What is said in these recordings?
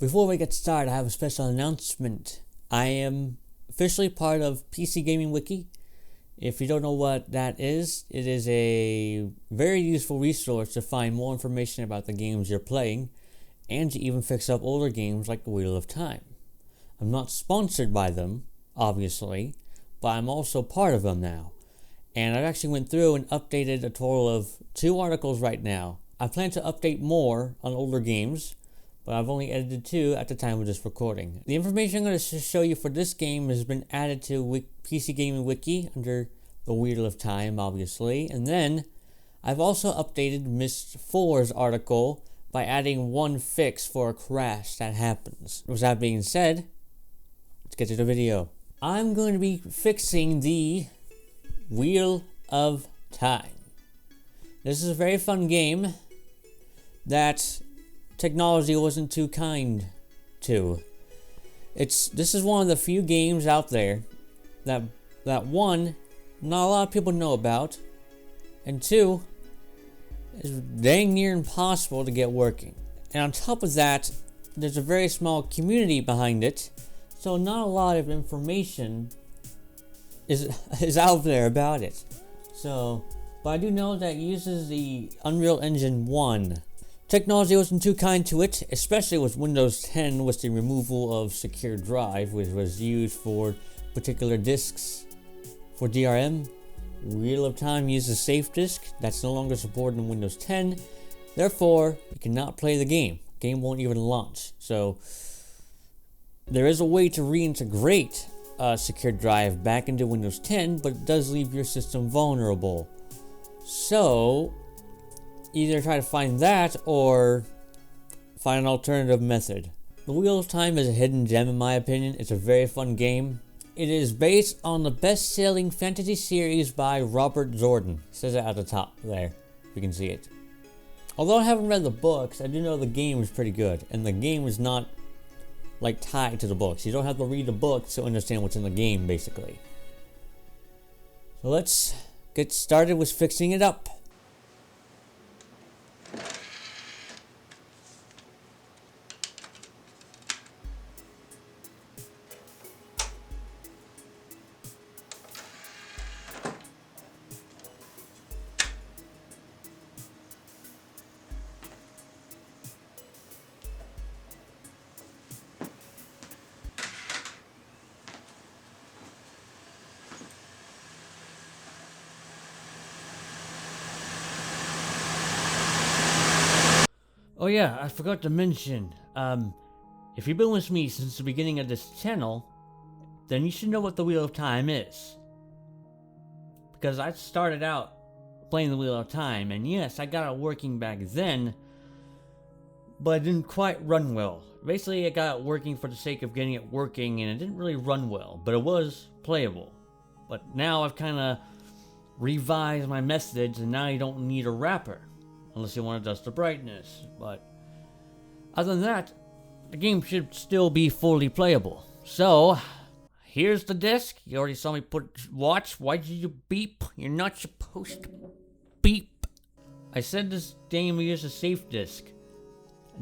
Before we get started, I have a special announcement. I am officially part of PC Gaming Wiki. If you don't know what that is, it is a very useful resource to find more information about the games you're playing and to even fix up older games like The Wheel of Time. I'm not sponsored by them, obviously, but I'm also part of them now. And I've actually went through and updated a total of 2 articles right now. I plan to update more on older games, but I've only edited 2 at the time of this recording. The information I'm going to show you for this game has been added to PC Gaming Wiki under The Wheel of Time, obviously. And then, I've also updated Mist 4's article by adding one fix for a crash that happens. With that being said, let's get to the video. I'm going to be fixing the Wheel of Time. This is a very fun game that technology wasn't too kind to. This is one of the few games out there that one, not a lot of people know about, and 2, is dang near impossible to get working. And on top of that, there's a very small community behind it, so not a lot of information is out there about it. So, but I do know that it uses the Unreal Engine 1. Technology wasn't too kind to it, especially with Windows 10 with the removal of secure drive, which was used for particular disks. For DRM, Wheel of Time uses safe disk that's no longer supported in Windows 10. Therefore, you cannot play the game. Game won't even launch. So, there is a way to reintegrate a secure drive back into Windows 10, but it does leave your system vulnerable. So, either try to find that or find an alternative method. The Wheel of Time is a hidden gem in my opinion. It's a very fun game. It is based on the best-selling fantasy series by Robert Jordan. It says it at the top there, if you can see it. Although I haven't read the books, I do know the game is pretty good, and the game is not like tied to the books. You don't have to read the books to understand what's in the game, basically. So let's get started with fixing it up. Oh yeah, I forgot to mention, if you've been with me since the beginning of this channel, then you should know what the Wheel of Time is. Because I started out playing the Wheel of Time, and yes, I got it working back then, but it didn't quite run well. Basically, I got it working for the sake of getting it working, and it didn't really run well, but it was playable. But now I've kind of revised my methods, and now you don't need a wrapper. Unless you want to adjust the brightness, but other than that, the game should still be fully playable. So, here's the disc. You already saw me watch. Why did you beep? You're not supposed to beep. I said this game uses a safe disk.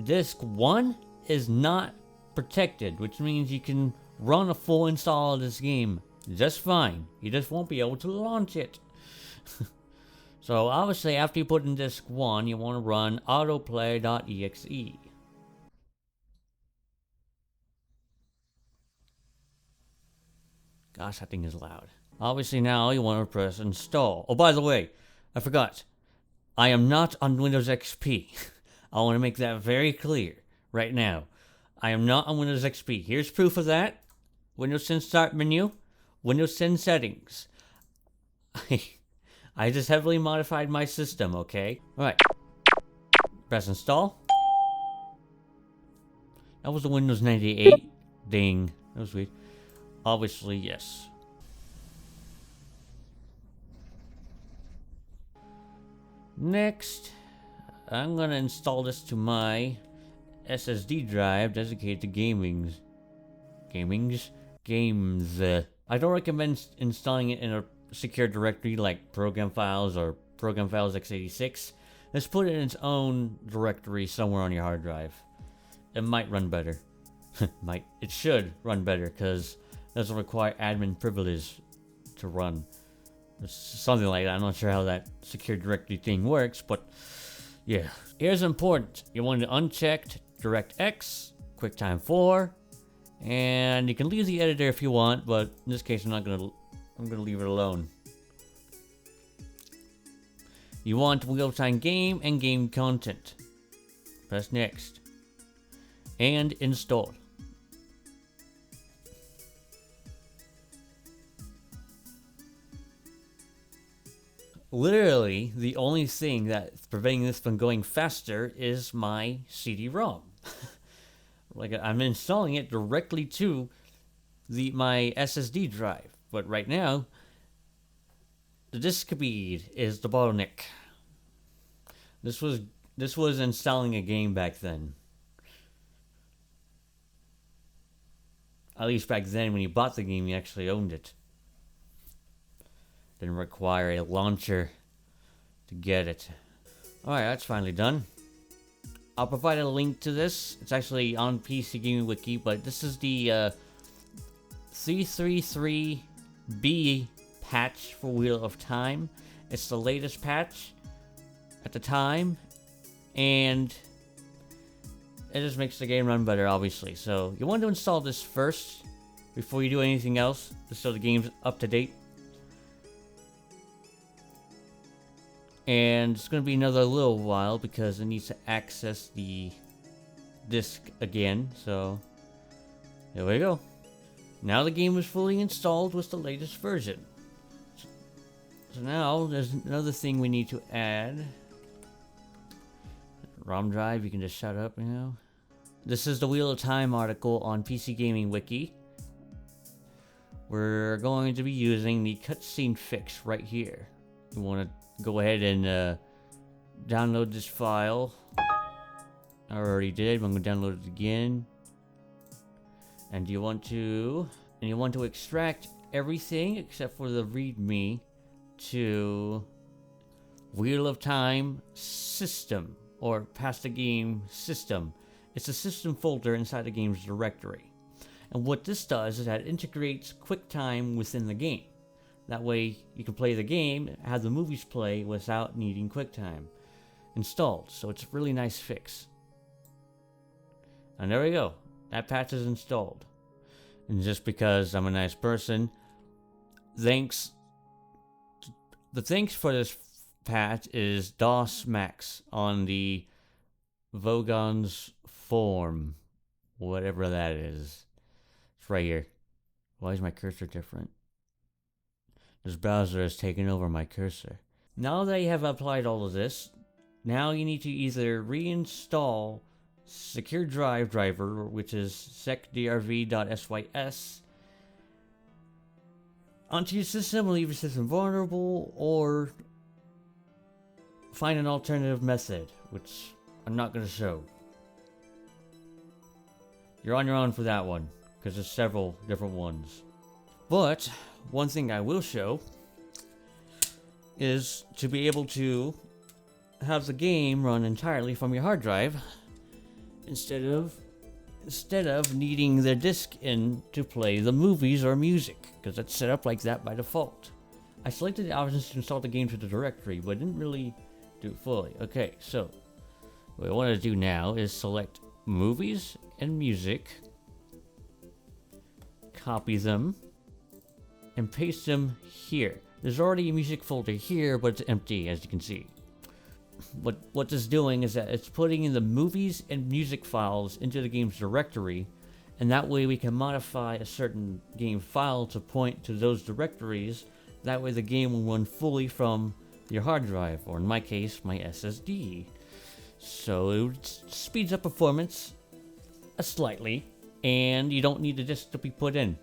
Disc 1 is not protected, which means you can run a full install of this game just fine. You just won't be able to launch it. So obviously after you put in disk 1, you want to run autoplay.exe. Gosh, that thing is loud. Obviously now you want to press install. Oh, by the way, I forgot. I am not on Windows XP. I want to make that very clear right now. I am not on Windows XP. Here's proof of that. Windows 10 Start menu. Windows 10 Settings. I just heavily modified my system, okay? Alright. Press install. That was the Windows 98. Ding. That was weird. Obviously, yes. Next, I'm gonna install this to my SSD drive dedicated to games. I don't recommend installing it in a secure directory like program files or program files x86. Let's put it in its own directory somewhere on your hard drive. It might run better. It should run better because it doesn't require admin privilege to run. It's something like that. I'm not sure how that secure directory thing works, but yeah. Here's important. You want to uncheck DirectX, QuickTime 4, and you can leave the editor if you want, but in this case I'm gonna leave it alone. You want real-time game and game content. Press next. And install. Literally, the only thing that's preventing this from going faster is my CD-ROM. Like, I'm installing it directly to my SSD drive, but right now, the disk speed is the bottleneck. This was installing a game back then. At least back then, when you bought the game, you actually owned it. Didn't require a launcher to get it. Alright, that's finally done. I'll provide a link to this. It's actually on PC Gaming Wiki, but this is the 333B patch for Wheel of Time. It's the latest patch at the time, and it just makes the game run better, obviously. So you want to install this first before you do anything else, just so the game's up to date. And it's going to be another little while because it needs to access the disk again. So here we go. Now the game is fully installed with the latest version. So now there's another thing we need to add. ROM drive, you can just shut up now. This is the Wheel of Time article on PC Gaming Wiki. We're going to be using the cutscene fix right here. You want to go ahead and download this file. I already did, but I'm going to download it again. And you want to extract everything except for the README to Wheel of Time system, or past the game system. It's a system folder inside the game's directory. And what this does is that it integrates QuickTime within the game. That way you can play the game, have the movies play without needing QuickTime installed. So it's a really nice fix. And there we go. That patch is installed. And just because I'm a nice person, the thanks for this patch is DOS Max on the Vogon's form. Whatever that is. It's right here. Why is my cursor different? This browser has taken over my cursor. Now that you have applied all of this, now you need to either reinstall Secure Drive driver, which is secdrv.sys, onto your system and leave your system vulnerable, or find an alternative method, which I'm not going to show. You're on your own for that one, because there's several different ones. But one thing I will show is to be able to have the game run entirely from your hard drive instead of needing the disk in to play the movies or music, because it's set up like that by default. I selected the options to install the game to the directory, but didn't really do it fully. Okay, so what I want to do now is select movies and music, copy them, and paste them here. There's already a music folder here, but it's empty, as you can see. What this is doing is that it's putting in the movies and music files into the game's directory, and that way we can modify a certain game file to point to those directories. That way the game will run fully from your hard drive, or in my case, my SSD. So it speeds up performance slightly, and you don't need the disk to be put in.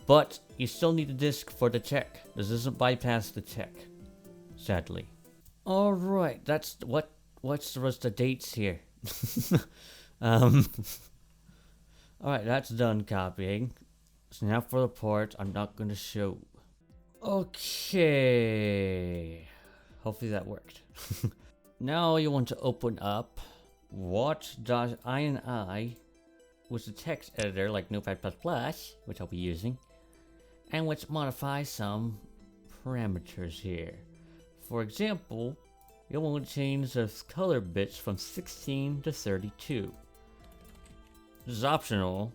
But you still need a disk for the check. This doesn't bypass the check, sadly. Alright, that's what's the rest of the dates here? Alright, that's done copying. So now for the part I'm not gonna show. Okay. Hopefully that worked. Now you want to open up watch.ini with a text editor like Notepad++, which I'll be using, and let's modify some parameters here. For example, you'll want to change the color bits from 16 to 32. This is optional,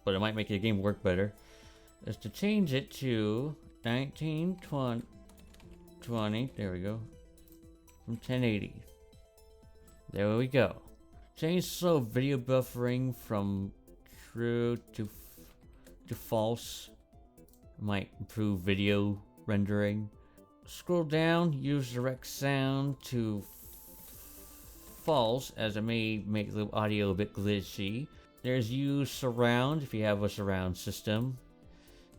but it might make the game work better. Is to change it to 1920, there we go, from 1080. There we go. Change slow video buffering from true to false. Might improve video rendering. Scroll down, use direct sound to false, as it may make the audio a bit glitchy. There's use surround if you have a surround system.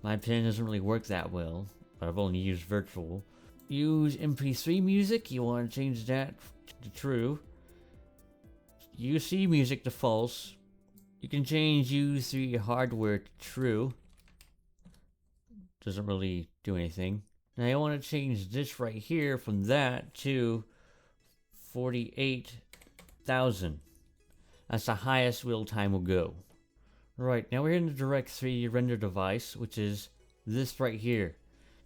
My opinion doesn't really work that well, but I've only used virtual. Use MP3 music, you want to change that to true. UC music to false. You can change U3 hardware to true. Doesn't really do anything. Now I want to change this right here from that to 48,000. That's the highest wheel time will go. Right, now we're in the Direct 3D render device, which is this right here.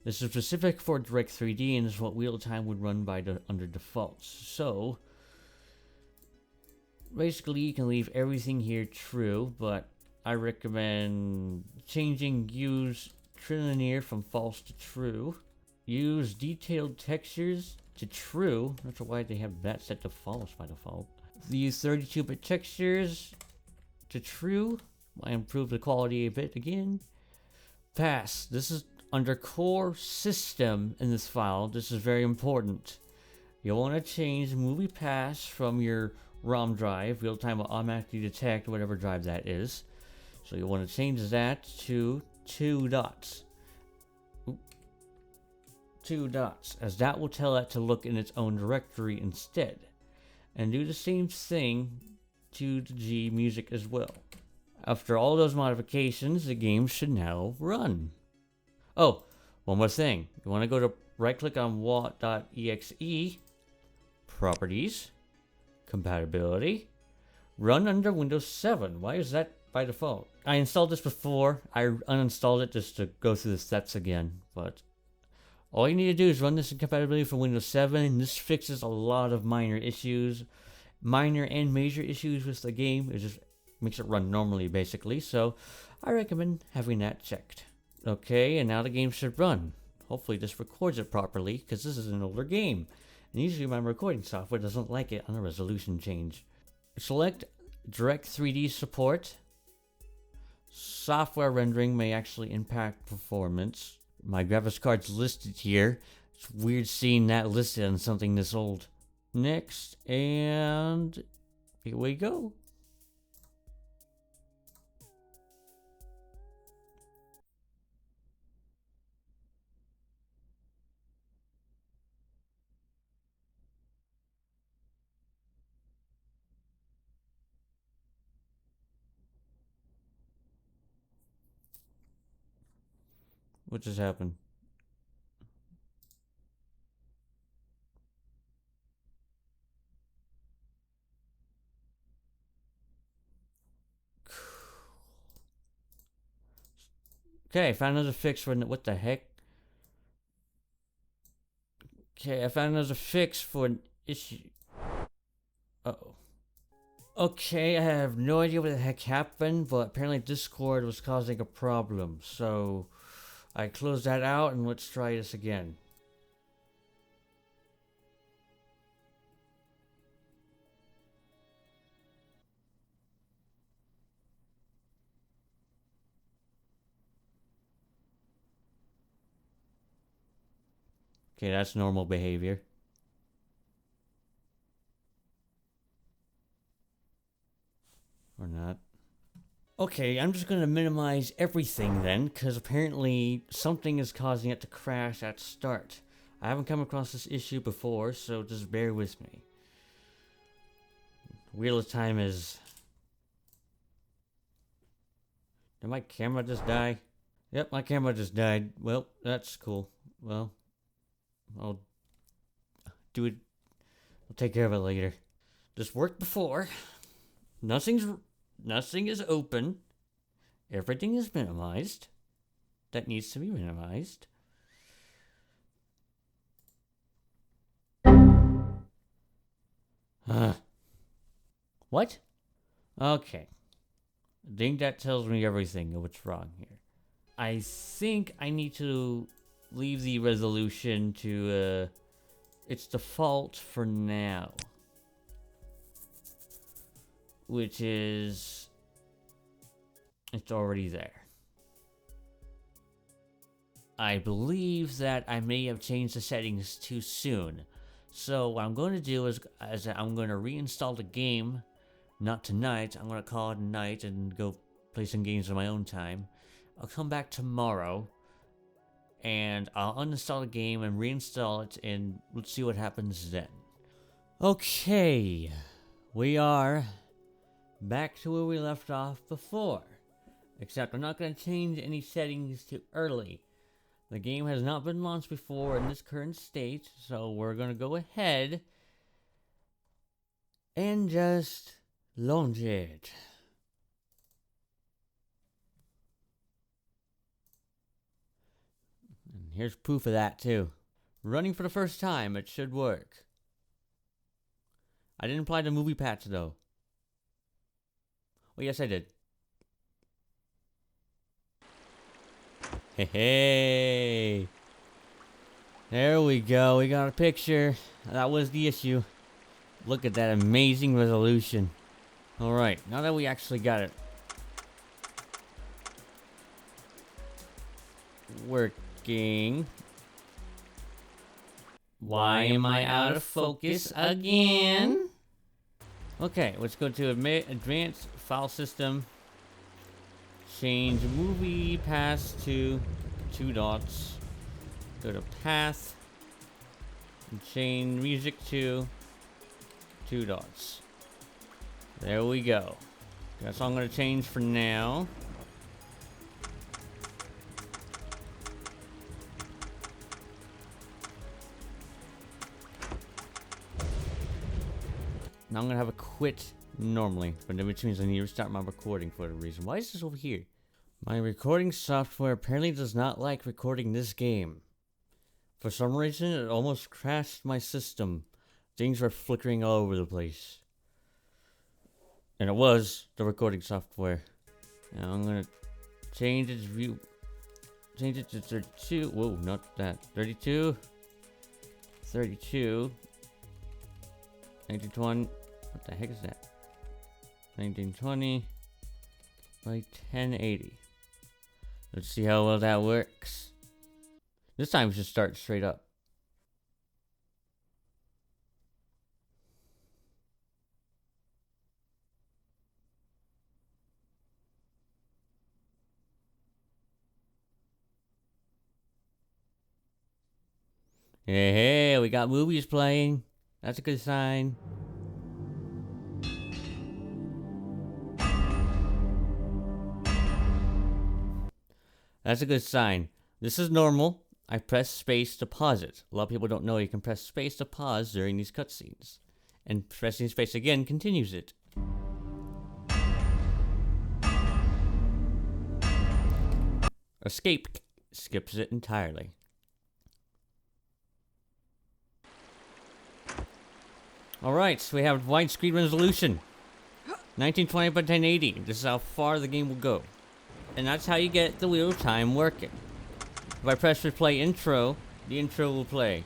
This is specific for Direct 3D and is what wheel time would run by under defaults. So basically you can leave everything here true, but I recommend changing use trilinear from false to true. Use detailed textures to true. Not sure why they have that set to false by default. Use 32-bit textures to true. I improve the quality a bit again. Pass. This is under core system in this file. This is very important. You'll want to change movie pass from your ROM drive. Real time will automatically detect whatever drive that is. So you'll want to change that to 2 dots. 2 dots, as that will tell it to look in its own directory instead. And do the same thing to the G music as well. After all those modifications, the game should now run. Oh, one more thing. You want to go to right-click on wat.exe, Properties, Compatibility, Run under Windows 7. Why is that by default? I installed this before. I uninstalled it just to go through the steps again. But all you need to do is run this in compatibility for Windows 7. And this fixes a lot of minor issues. Minor and major issues with the game. It just makes it run normally, basically. So I recommend having that checked. Okay, and now the game should run. Hopefully this records it properly, because this is an older game. And usually my recording software doesn't like it on a resolution change. Select Direct 3D support. Software rendering may actually impact performance. My graphics card's listed here. It's weird seeing that listed on something this old. Next, and here we go. What just happened? Okay, I found another fix for what the heck? Okay, I found another fix for an issue. Uh-oh. Okay, I have no idea what the heck happened, but apparently Discord was causing a problem. So I closed that out and let's try this again. Okay, that's normal behavior. Or not. Okay, I'm just going to minimize everything then, because apparently something is causing it to crash at start. I haven't come across this issue before, so just bear with me. Wheel of time is... Did my camera just die? Yep, my camera just died. Well, that's cool. Well, I'll do it. I'll take care of it later. This worked before. Nothing's Nothing is open. Everything is minimized. That needs to be minimized. What? Okay. I think that tells me everything of what's wrong here. I think I need to leave the resolution to its default for now. Which is... it's already there. I believe that I may have changed the settings too soon. So what I'm going to do is I'm going to reinstall the game. Not tonight. I'm going to call it a night and go play some games on my own time. I'll come back tomorrow. And I'll uninstall the game and reinstall it. And let's see what happens then. Okay. We are back to where we left off before. Except I'm not going to change any settings too early. The game has not been launched before in this current state, so we're going to go ahead and just launch it. And here's proof of that too. Running for the first time, it should work. I didn't apply the movie patch though. Well, yes I did. Hey, there we go. We got a picture. That was the issue. Look at that amazing resolution. Alright, now that we actually got it working. Why am I out of focus again? Okay, let's go to advanced file system. Change movie pass to 2 dots. Go to path. And change music to 2 dots. There we go. That's all I'm going to change for now. Now I'm going to have a quit normally, but which means I need to restart my recording for whatever reason. Why is this over here? My recording software apparently does not like recording this game. For some reason, it almost crashed my system. Things were flickering all over the place. And it was the recording software. Now I'm gonna change its view. Change it to 32. Whoa, not that. 32. 32. 1920. What the heck is that? 1920 by 1080. Let's see how well that works. This time we should start straight up. Hey, we got movies playing. That's a good sign. That's a good sign. This is normal. I press space to pause it. A lot of people don't know you can press space to pause during these cutscenes. And pressing space again continues it. Escape skips it entirely. Alright, so we have widescreen resolution. 1920 by 1080. This is how far the game will go. And that's how you get the wheel of time working. If I press replay intro, the intro will play.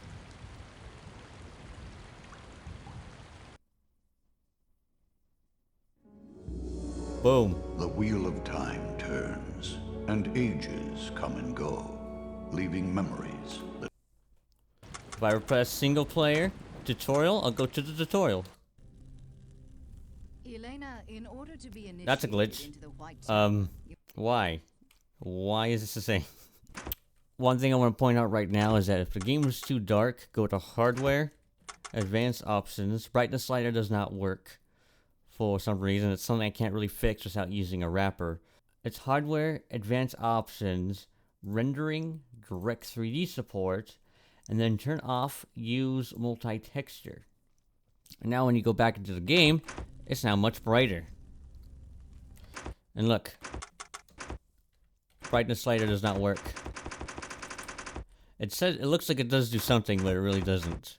Boom. The wheel of time turns, and ages come and go, leaving memories that... If I press single player tutorial, I'll go to the tutorial. Elena, in order to be That's a glitch. into the white Why? Why is this the same? One thing I want to point out right now is that if the game was too dark, go to hardware, advanced options. Brightness slider does not work for some reason. It's something I can't really fix without using a wrapper. It's hardware, advanced options, rendering, direct 3D support, and then turn off use multi-texture. And now when you go back into the game, it's now much brighter. And look. Brightness slider does not work. It says it looks like it does do something, but it really doesn't.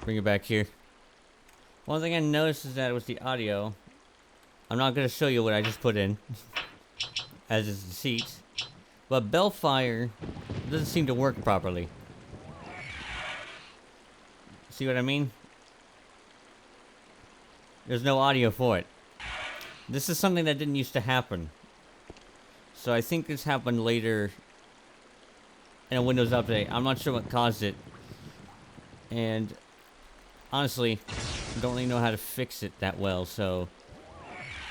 Bring it back here. One thing I noticed is that with the audio, I'm not gonna show you what I just put in, as is the seat, but Bellfire doesn't seem to work properly. See what I mean? There's no audio for it. This is something that didn't used to happen. So I think this happened later in a Windows update. I'm not sure what caused it. And honestly, I don't really know how to fix it that well, so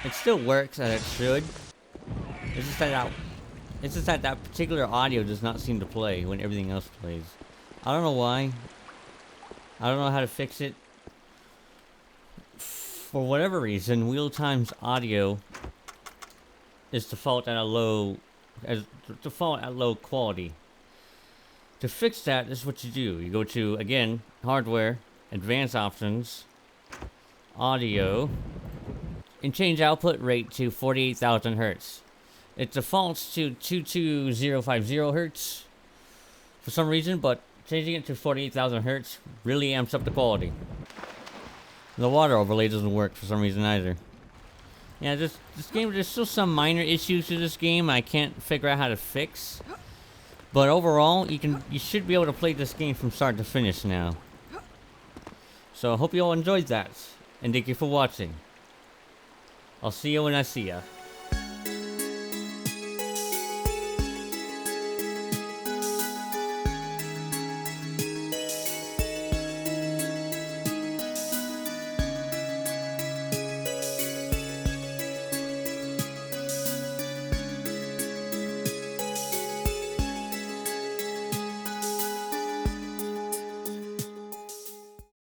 it still works as it should. It's just that that particular audio does not seem to play when everything else plays. I don't know why. I don't know how to fix it. For whatever reason, Wheel Time's audio is default at low quality. To fix that, this is what you do. You go to, again, Hardware, Advanced Options, Audio, and change output rate to 48,000 Hertz. It defaults to 22050 Hertz for some reason, but changing it to 48,000 Hertz really amps up the quality. The water overlay doesn't work for some reason either. Yeah, this game, there's still some minor issues to this game I can't figure out how to fix. But overall, you should be able to play this game from start to finish now. So I hope you all enjoyed that, and thank you for watching. I'll see you when I see ya.